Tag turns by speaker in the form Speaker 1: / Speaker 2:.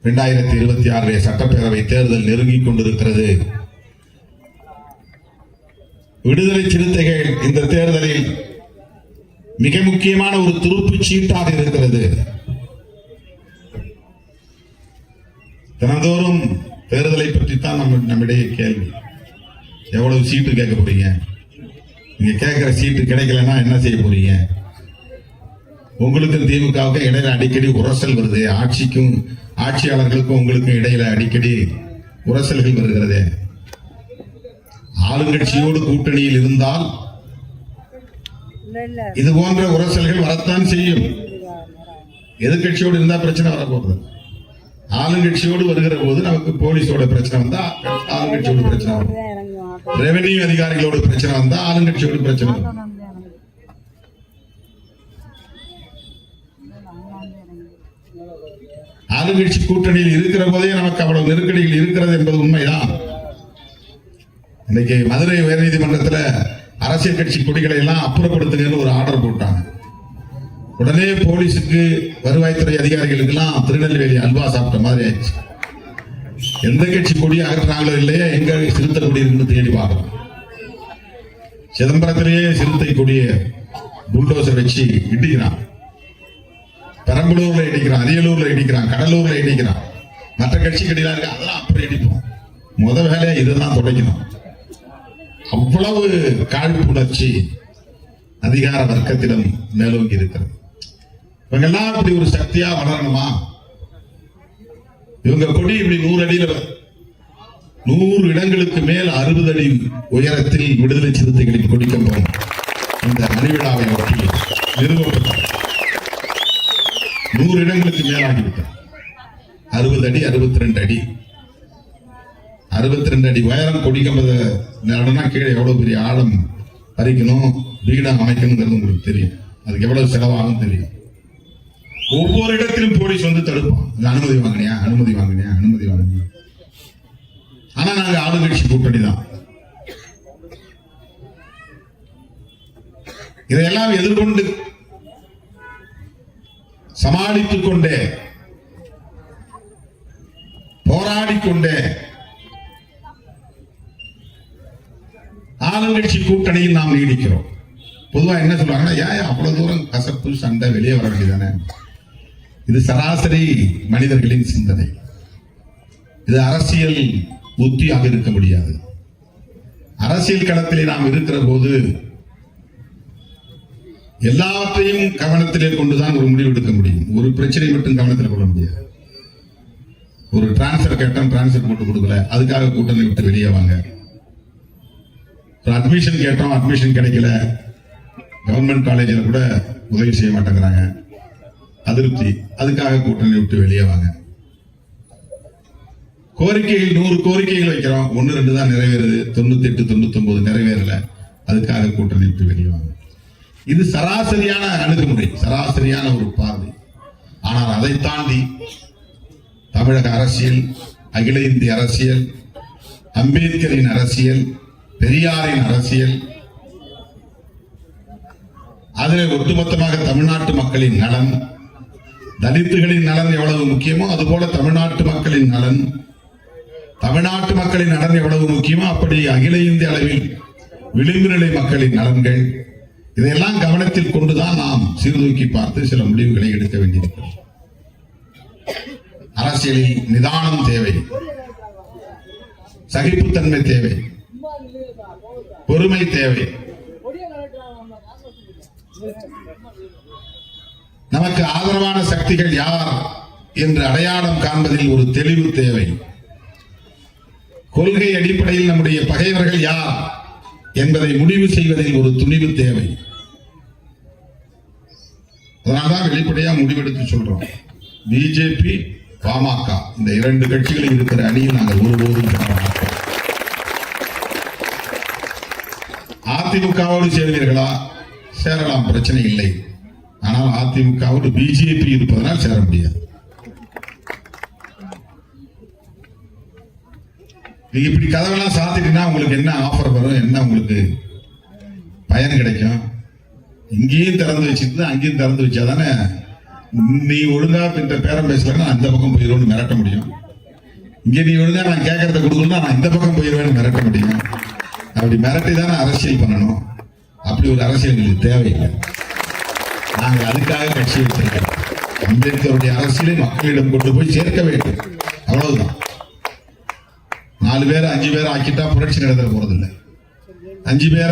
Speaker 1: 2026 சட்டப்பேரவை தேர்தல் நெருங்கிக் கொண்டிருக்கிறது. விடுதலை சிறுத்தைகள் இந்த தேர்தலில் மிக முக்கியமான ஒரு துருப்புச் சீட்டாக இருக்கிறது. தினந்தோறும் தேர்தலை பற்றித்தான் நம்மிடையே கேள்வி. எவ்வளவு சீட்டு கேட்க போறீங்க? நீங்க கேட்கிற சீட்டு கிடைக்கலன்னா என்ன செய்ய போறீங்க? உங்களுக்கும் திமுகவுக்கும் இடையில அடிக்கடி உரசல் வருது. ஆட்சியாளர்களுக்கும் உங்களுக்கும் இடையில அடிக்கடி உரசல்கள் வருகிறது. ஆளுங்கட்சியோடு கூட்டணியில் இருந்தால் இது போன்ற உரசல்கள் வரத்தான் செய்யும். எதிர்கட்சியோடு இருந்தா பிரச்சனை வரப்போகுது. ஆளுங்கட்சியோடு வருகிற போது நமக்கு போலீஸோட பிரச்சனை வந்தா ஆளுங்கட்சியோட பிரச்சனை வரும். ரெவென்யூ அதிகாரிகளோட பிரச்சனை வந்தா ஆளுங்கட்சியோட பிரச்சனை வரும். ஆளுங்கட்சி கூட்டணியில் இருக்கிற போதே நமக்கு அவ்வளவு நெருக்கடிகள் இருக்கிறது என்பது உண்மைதான். இன்னைக்கு மதுரை உயர்நீதிமன்றத்தில் அரசியல் கட்சி கொடிகளை எல்லாம் அப்புறப்படுத்துங்கன்னு ஒரு ஆர்டர் போட்டாங்க. உடனே போலீஸுக்கு வருவாய்த்துறை அதிகாரிகளுக்கு எல்லாம் திருநெல்வேலி அல்வா சாப்பிட்ட மாதிரி ஆயிடுச்சு. எந்த கட்சி கொடியை அகற்றாங்களோ இல்லையா, எங்க சிறுத்தை கொடி இருக்குன்னு தேடி பார்க்கலாம். சிதம்பரத்திலேயே சிறுத்தை கொடியை புல்டோசர் வச்சு இடிக்கிறான். பெரம்பலூர்ல இடிக்கிறான், அரியலூர்ல இடிக்கிறான், கடலூர்ல இடிக்கிறான். மற்ற கட்சி கடிலாம் இருக்கு, அதெல்லாம் அப்புறம் இடிப்போம். முத வேலையா இதுதான் தொடங்கணும். அவ்வளவு காழ்ப்புணர்ச்சி அதிகார வர்க்கத்திடம் மேலோங்கி இருக்கிறது. இவங்கெல்லாம் இப்படி ஒரு சக்தியா வளரணுமா? இவங்க கொடி இப்படி 100 அடியில 100 இடங்களுக்கு மேல் 60 அடி உயரத்தில் விடுதலை சிறுத்தைகளின் கொடிக்கம்பம் இந்த மணிவிழாவை ஒட்டி நிறுவப்பட்டது. 100 இடங்களுக்கு மேலாகிவிட்டது. 60 அடி 62 அடி 62 அடி உயரம் கொடிக்கம்பத நடனா கீழே எவ்வளவு பெரிய ஆழம் பறிக்கணும், வீடா அமைக்கணுங்கிறது உங்களுக்கு தெரியும். அதுக்கு எவ்வளவு செலவாகும் தெரியும். ஒவ்வொரு இடத்திலும் போலீஸ் வந்து தடுப்பான். அனுமதி வாங்கினியா, அனுமதி வாங்கினியா, அனுமதி வாங்கினியா. ஆனா நாங்க ஆளுங்கட்சி கூட்டணி தான். இதையெல்லாம் எதிர்கொண்டு சமாளித்துக் கொண்டே போராடிக்கொண்டே ஆளுங்கட்சி கூட்டணியில் நாம் நீடிக்கிறோம். பொதுவா என்ன சொல்றாங்கன்னா, ஏன் அவ்வளவு தூரம் கசப்பு சண்டை, வெளியே வர வேண்டியதானே? இது சராசரி மனிதர்களின் சிந்தனை. இது அரசியல் உத்தியாக இருக்க முடியாது. அரசியல் களத்திலே நாம் இருக்கிற போது எல்லாவற்றையும் கவனத்திலே கொண்டுதான் ஒரு முடிவு எடுக்க முடியும். ஒரு பிரச்சனை மட்டும் கவனத்தில் கொள்ள முடியாது. ஒரு டிரான்ஸ்பர் கேட்டோம், டிரான்ஸ்பர் போட்டு கொடுக்கல, அதுக்காக கூட்டணி விட்டு வெளியே வாங்க. ஒரு அட்மிஷன் கேட்டோம், அட்மிஷன் கிடைக்கல, கவர்மெண்ட் காலேஜில் கூட உதவி செய்ய மாட்டேங்கிறாங்க, அதிருப்தி, அதுக்காக கூட்டணி விட்டு வெளியே வாங்க. கோரிக்கைகள் 100 கோரிக்கைகள் வைக்கிறோம், 1-2 தான் நிறைவேறுது, 98 99 நிறைவேறல, அதுக்காக கூட்டணி விட்டு வெளியே வாங்க. இது சராசரியான அணுகுமுறை, சராசரியான ஒரு பார்வை. ஆனால் அதை தாண்டி தமிழக அரசியல், அகில இந்திய அரசியல், அம்பேத்கரின் அரசியல், பெரியாரின் அரசியல், அதில் ஒட்டுமொத்தமாக தமிழ்நாட்டு மக்களின் நலன், தலித்துகளின் நலன் எவ்வளவு முக்கியமோ அதுபோல தமிழ்நாட்டு மக்களின் நலன், தமிழ்நாட்டு மக்களின் நலன் எவ்வளவு முக்கியமோ அப்படி அகில இந்திய அளவில் விளிம்பு நிலை மக்களின் நலன்கள், இதையெல்லாம் கவனத்தில் கொண்டுதான் நாம் சீர்தூக்கி பார்த்து சில முடிவுகளை எடுக்க வேண்டியிருக்கிறது. அரசியலில் நிதானம் தேவை, சகிப்புத்தன்மை தேவை, பொறுமை தேவை. நமக்கு ஆதரவான சக்திகள் யார் என்று அடையாளம் காண்பதில் ஒரு தெளிவு தேவை. கொள்கை அடிப்படையில் நம்முடைய பகைவர்கள் யார் என்பதை முடிவு செய்வதில் ஒரு துணிவு தேவை. அதனால்தான் வெளிப்படையா முடிவெடுத்து சொல்றோம். பிஜேபி, பாமக இந்த 2 கட்சிகளில் இருக்கிற அணியில் நாங்கள் ஒருபோதும் அதிமுகவோடு சேர்வீர்களா? சேரலாம், பிரச்சனை இல்லை. ஆனால் அதிமுகவோடு பிஜேபி இருப்பதனால் சேர முடியாது. நீங்க இப்படி கதவெல்லாம் சாத்திட்டீங்கன்னா உங்களுக்கு என்ன ஆஃபர் வரும், என்ன உங்களுக்கு பயன் கிடைக்கும்? இங்கேயும் திறந்து வச்சுட்டு அங்கேயும் திறந்து வச்சாதானே நீ ஒழுங்கா இந்த பேரம் பேசலன்னா நான் இந்த பக்கம் போயிடுவேன்னு மிரட்ட முடியும். இங்க நீ ஒழுங்கா நான் கேட்கறத கொடுக்கணும்னா நான் இந்த பக்கம் போயிடுவேன்னு மிரட்ட முடியும். அப்படி மிரட்டி தானே அரசியல் பண்ணணும். அப்படி ஒரு அரசியல் எங்களுக்கு தேவையில்லை. நாங்க அதுக்காக கட்சி வச்சிருக்கோம். அம்பேத்கருடைய அரசியலை மக்களிடம் கொண்டு போய் சேர்க்க வேண்டும். அவ்வளவுதான். 4 பேர் 5 பேர் ஆக்கிட்டா புரட்சி நடத்த போறதில்லை. 5 பேர்